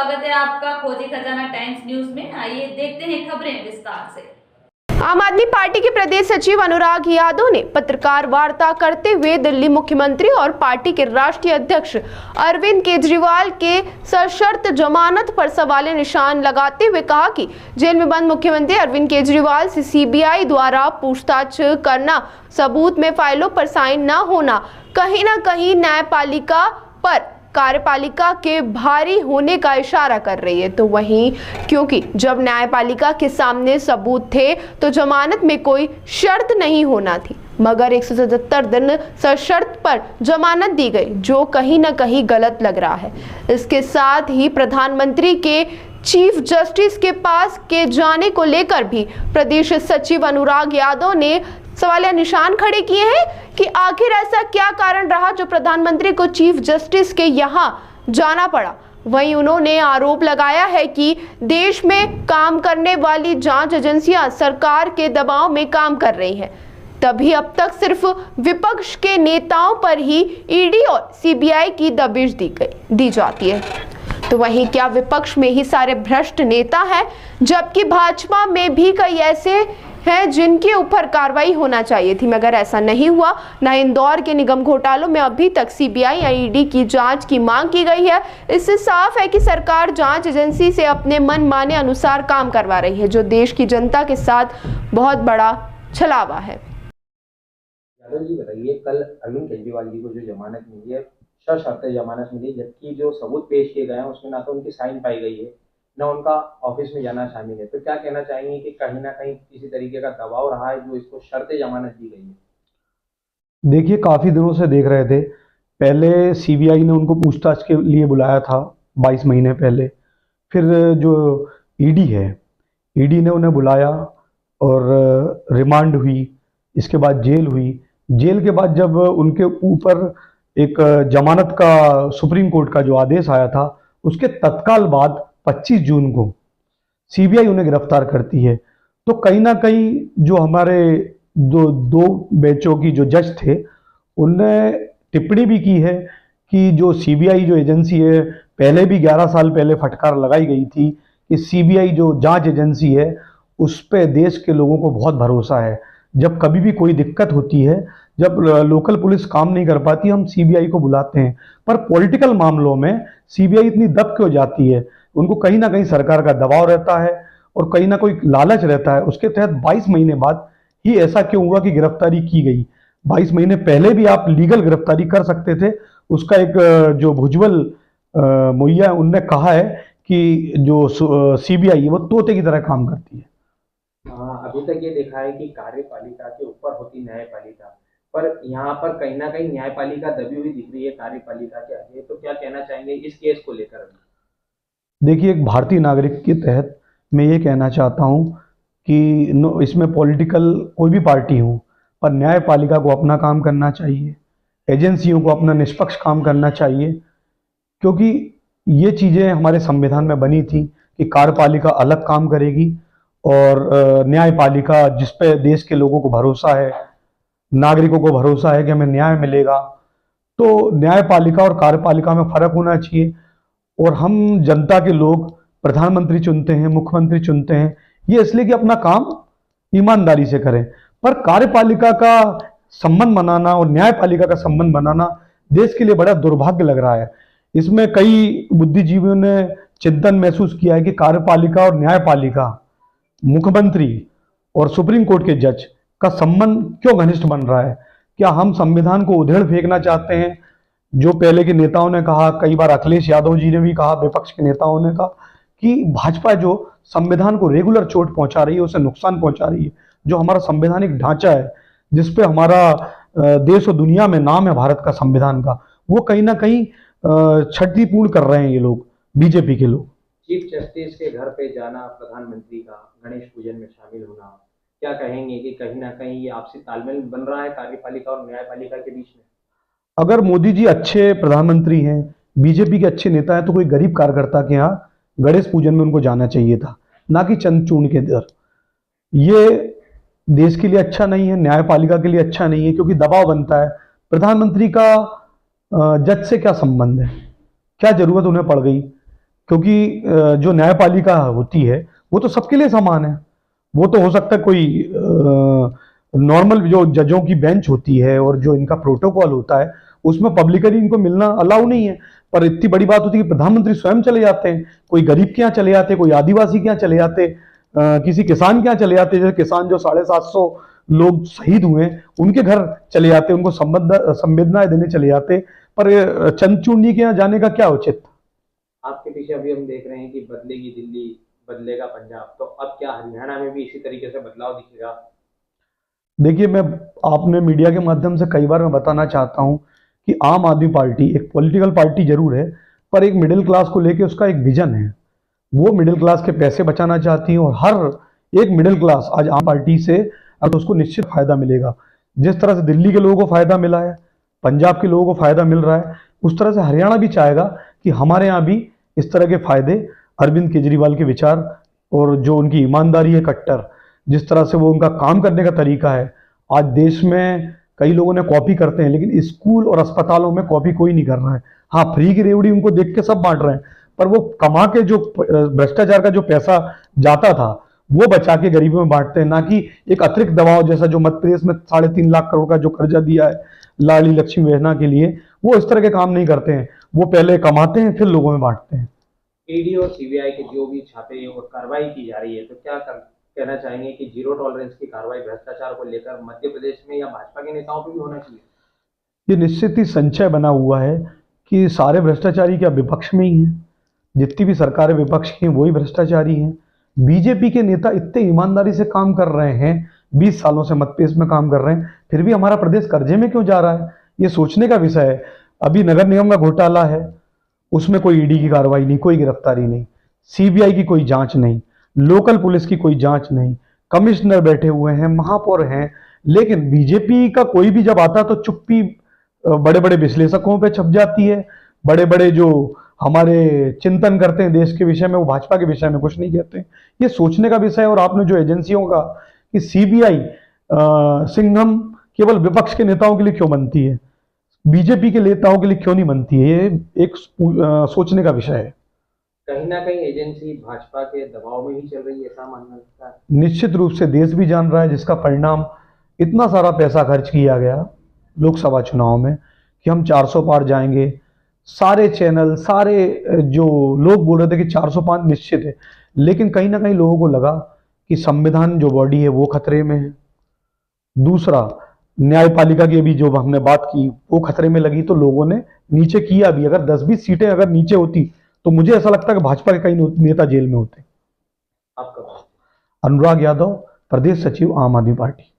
स्वागत है आपका खोजी खजाना टाइम्स न्यूज में। आइए देखते हैं खबरें विस्तार से। आम आदमी पार्टी के प्रदेश सचिव अनुराग यादव ने पत्रकार वार्ता करते हुए दिल्ली मुख्यमंत्री और पार्टी के राष्ट्रीय अध्यक्ष अरविंद केजरीवाल के सशर्त जमानत पर सवालिया निशान लगाते हुए कहा कि जेल में बंद मुख्यमंत्री अरविंद केजरीवाल से सीबीआई द्वारा पूछताछ करना, सबूत में फाइलों पर साइन न होना कहीं न कहीं न्यायपालिका पर कार्यपालिका के भारी होने का इशारा कर रही है। तो वहीं क्योंकि जब न्यायपालिका के सामने सबूत थे तो जमानत में कोई शर्त नहीं होना थी, मगर 177 दिन सशर्त पर जमानत दी गई, जो कहीं ना कहीं गलत लग रहा है। इसके साथ ही प्रधानमंत्री के चीफ जस्टिस के पास के जाने को लेकर भी प्रदेश सचिव अनुराग यादव ने सवालिया निशान खड़े किए हैं कि आखिर ऐसा क्या कारण रहा जो प्रधानमंत्री को चीफ जस्टिस के यहाँ जाना पड़ा। वहीं उन्होंने आरोप लगाया है कि देश में काम करने वाली जांच एजेंसियां सरकार के दबाव में काम कर रही हैं, तभी अब तक सिर्फ विपक्ष के नेताओं पर ही ईडी और सीबीआई की दबिश दी जाती है। तो वहीं क्या विपक्ष में ही सारे भ्रष्ट नेता हैं, जबकि भाजपा में भी कई ऐसे हैं जिनके ऊपर कार्रवाई होना चाहिए थी, मगर ऐसा नहीं हुआ। न इंदौर के निगम घोटालों में अभी तक सीबीआई या ईडी की जांच की मांग की गई है। इससे साफ है कि सरकार जांच एजेंसी से अपने मन माने अनुसार काम करवा रही है, जो देश की जनता के साथ बहुत बड़ा छलावा है। यादव जी बताइए, कल अरविंद केजरीवाल जी को जो जमानत मिली है, सशर्त जमानत मिली, जबकि जो सबूत पेश किए गए हैं उसमें ना तो उनकी साइन पाई गई है न उनका ऑफिस में जाना शामिल है, तो क्या कहना चाहेंगे कि कहीं ना कहीं किसी तरीके का दबाव रहा है जो इसको शर्त जमानत दी गई है? देखिए, काफ़ी दिनों से देख रहे थे। पहले सीबीआई ने उनको पूछताछ के लिए बुलाया था 22 महीने पहले, फिर जो ईडी है, ईडी ने उन्हें बुलाया और रिमांड हुई, इसके बाद जेल हुई। जेल के बाद जब उनके ऊपर एक जमानत का सुप्रीम कोर्ट का जो आदेश आया था, उसके तत्काल बाद 25 जून को सीबीआई उन्हें गिरफ्तार करती है। तो कहीं ना कहीं जो हमारे दो बेंचों की जो जज थे, उनने टिप्पणी भी की है कि जो सीबीआई जो एजेंसी है, पहले भी 11 साल पहले फटकार लगाई गई थी कि सीबीआई जो जांच एजेंसी है उस पर देश के लोगों को बहुत भरोसा है। जब कभी भी कोई दिक्कत होती है, जब लोकल पुलिस काम नहीं कर पाती, हम सीबीआई को बुलाते हैं। पर पॉलिटिकल मामलों में सीबीआई इतनी दब क्यों जाती है? उनको कहीं ना कहीं सरकार का दबाव रहता है और कहीं ना कोई लालच रहता है। उसके तहत 22 महीने बाद ही ऐसा क्यों हुआ कि गिरफ्तारी की गई? 22 महीने पहले भी आप लीगल गिरफ्तारी कर सकते थे। उसका एक जो भुजबल मुहैया उनने कहा है कि जो सीबीआई है वो तोते की तरह काम करती है। अभी तक ये देखा है कि कार्यपालिका के ऊपर होती न्यायपालिका, पर यहाँ पर कहीं ना कहीं न्यायपालिका दबी हुई दिख रही है कार्यपालिका के आगे। तो क्या कहना चाहेंगे इस केस को लेकर? देखिए, एक भारतीय नागरिक के तहत मैं ये कहना चाहता हूँ कि इसमें पॉलिटिकल कोई भी पार्टी हो, पर न्यायपालिका को अपना काम करना चाहिए, एजेंसियों को अपना निष्पक्ष काम करना चाहिए, क्योंकि ये चीज़ें हमारे संविधान में बनी थी कि कार्यपालिका अलग काम करेगी और न्यायपालिका, जिस पे देश के लोगों को भरोसा है, नागरिकों को भरोसा है कि हमें न्याय मिलेगा, तो न्यायपालिका और कार्यपालिका में फ़र्क होना चाहिए। और हम जनता के लोग प्रधानमंत्री चुनते हैं, मुख्यमंत्री चुनते हैं, ये इसलिए कि अपना काम ईमानदारी से करें। पर कार्यपालिका का संबंध बनाना और न्यायपालिका का संबंध बनाना देश के लिए बड़ा दुर्भाग्य लग रहा है। इसमें कई बुद्धिजीवियों ने चिंतन महसूस किया है कि कार्यपालिका और न्यायपालिका, मुख्यमंत्री और सुप्रीम कोर्ट के जज का संबंध क्यों घनिष्ठ बन रहा है? क्या हम संविधान को उधेड़ फेंकना चाहते हैं? जो पहले के नेताओं ने कहा, कई बार अखिलेश यादव जी ने भी कहा, विपक्ष के नेताओं ने कहा कि भाजपा जो संविधान को रेगुलर चोट पहुंचा रही है, उसे नुकसान पहुंचा रही है। जो हमारा संवैधानिक ढांचा है, जिसपे हमारा देश और दुनिया में नाम है भारत का संविधान का, वो कहीं ना कहीं क्षतिपूर्ण कर रहे हैं ये लोग, बीजेपी के लोग। चीफ जस्टिस के घर पे जाना, प्रधानमंत्री का गणेश पूजन में शामिल होना, क्या कहेंगे कि कहीं ना कहीं ये आपसी तालमेल बन रहा है कार्यपालिका और न्यायपालिका के बीच में? अगर मोदी जी अच्छे प्रधानमंत्री हैं, बीजेपी के अच्छे नेता हैं, तो कोई गरीब कार्यकर्ता के यहाँ गणेश पूजन में उनको जाना चाहिए था, ना कि चंद चूर्ण के दर। ये देश के लिए अच्छा नहीं है, न्यायपालिका के लिए अच्छा नहीं है, क्योंकि दबाव बनता है। प्रधानमंत्री का जज से क्या संबंध है? क्या जरूरत उन्हें पड़ गई क्योंकि जो न्यायपालिका होती है वो तो सबके लिए समान है। वो तो हो सकता है कोई नॉर्मल जो जजों की बेंच होती है और जो इनका प्रोटोकॉल होता है उसमें पब्लिकली इनको मिलना अलाउ नहीं है, पर इतनी बड़ी बात होती है कि प्रधानमंत्री स्वयं चले जाते हैं, कोई गरीब के यहाँ चले जाते हैं, कोई आदिवासी के यहाँ चले जाते हैं, किसी किसान के यहाँ चले जाते हैं। जैसे किसान जो 750 लोग शहीद हुए हैं उनके घर चले जाते हैं, उनको संवेदनाएं देने चले जाते हैं, पर चंद्रचूड़ी के यहाँ जाने का क्या उचित? आपके पीछे अभी हम देख रहे हैं कि बदलेगी दिल्ली, बदलेगा पंजाब, तो अब क्या हरियाणा में भी इसी तरीके से बदलाव दिखेगा? देखिए, मैं आपने मीडिया के माध्यम से कई बार मैं बताना चाहता हूं कि आम आदमी पार्टी एक पॉलिटिकल पार्टी जरूर है, पर एक मिडिल क्लास को लेके उसका एक विजन है। वो मिडिल क्लास के पैसे बचाना चाहती है और हर एक मिडिल क्लास आज आम पार्टी से अब उसको निश्चित फायदा मिलेगा। जिस तरह से दिल्ली के लोगों को फायदा मिला है, पंजाब के लोगों को फायदा मिल रहा है, उस तरह से हरियाणा भी चाहेगा कि हमारे यहाँ भी इस तरह के फायदे अरविंद केजरीवाल के विचार और जो उनकी ईमानदारी है कट्टर, जिस तरह से वो उनका काम करने का तरीका है। आज देश में कई लोगों ने कॉपी करते हैं, लेकिन स्कूल और अस्पतालों में कॉपी कोई नहीं कर रहा है। हाँ, फ्री की रेवड़ी उनको देख के सब बांट रहे हैं, पर वो कमा के जो भ्रष्टाचार का जो पैसा जाता था वो बचा के गरीबों में बांटते हैं, ना कि एक अतिरिक्त दबाव जैसा जो मध्य प्रदेश में 3.5 लाख करोड़ का जो कर्जा दिया है लाडली लक्ष्मी योजना के लिए, वो इस तरह के काम नहीं करते हैं। वो पहले कमाते हैं फिर लोगों में बांटते हैं। ईडी और सीबीआई के जो भी छापे और कार्रवाई की जा रही है, तो क्या कहना चाहेंगे कि जीरो टॉलरेंस की कार्रवाई भ्रष्टाचार को लेकर मध्य प्रदेश में या भाजपा के नेताओं पर भी होना चाहिए? ये निश्चित ही संचय बना हुआ है कि सारे भ्रष्टाचारी क्या विपक्ष में ही हैं? जितनी भी सरकारें विपक्ष की हैं वही भ्रष्टाचारी हैं। बीजेपी के नेता इतने ईमानदारी से काम कर रहे हैं, 20 सालों से मध्य प्रदेश में काम कर रहे हैं, फिर भी हमारा प्रदेश कर्जे में क्यों जा रहा है? ये सोचने का विषय है। अभी नगर निगम का घोटाला है, उसमें कोई ईडी की कार्रवाई नहीं, कोई गिरफ्तारी नहीं, सीबीआई की कोई जांच नहीं, लोकल पुलिस की कोई जांच नहीं, कमिश्नर बैठे हुए हैं, महापौर हैं, लेकिन बीजेपी का कोई भी जब आता तो चुप्पी बड़े बड़े विश्लेषकों पे छप जाती है। बड़े बड़े जो हमारे चिंतन करते हैं देश के विषय में, वो भाजपा के विषय में कुछ नहीं कहते। ये सोचने का विषय है। और आपने जो एजेंसियों का कि सीबीआई सिंघम केवल विपक्ष के नेताओं के लिए क्यों बनती है, बीजेपी के नेताओं के लिए क्यों नहीं बनती है, ये एक सोचने का विषय है। कहीं ना कहीं एजेंसी भाजपा के दबाव में ही चल रही है, ऐसा मानना लगता है। निश्चित रूप से देश भी जान रहा है, जिसका परिणाम इतना सारा पैसा खर्च किया गया लोकसभा चुनाव में कि हम 400 पार जाएंगे। सारे चैनल, सारे जो लोग बोल रहे थे कि 405 निश्चित है, लेकिन कहीं ना कहीं लोगों को लगा कि संविधान जो बॉडी है वो खतरे में है। दूसरा, न्यायपालिका की भी जो हमने बात की वो खतरे में लगी, तो लोगों ने नीचे किया भी। अगर 10-20 सीटें अगर नीचे होती तो मुझे ऐसा लगता है कि भाजपा के कई नेता जेल में होते। आपका अनुराग यादव, प्रदेश सचिव, आम आदमी पार्टी।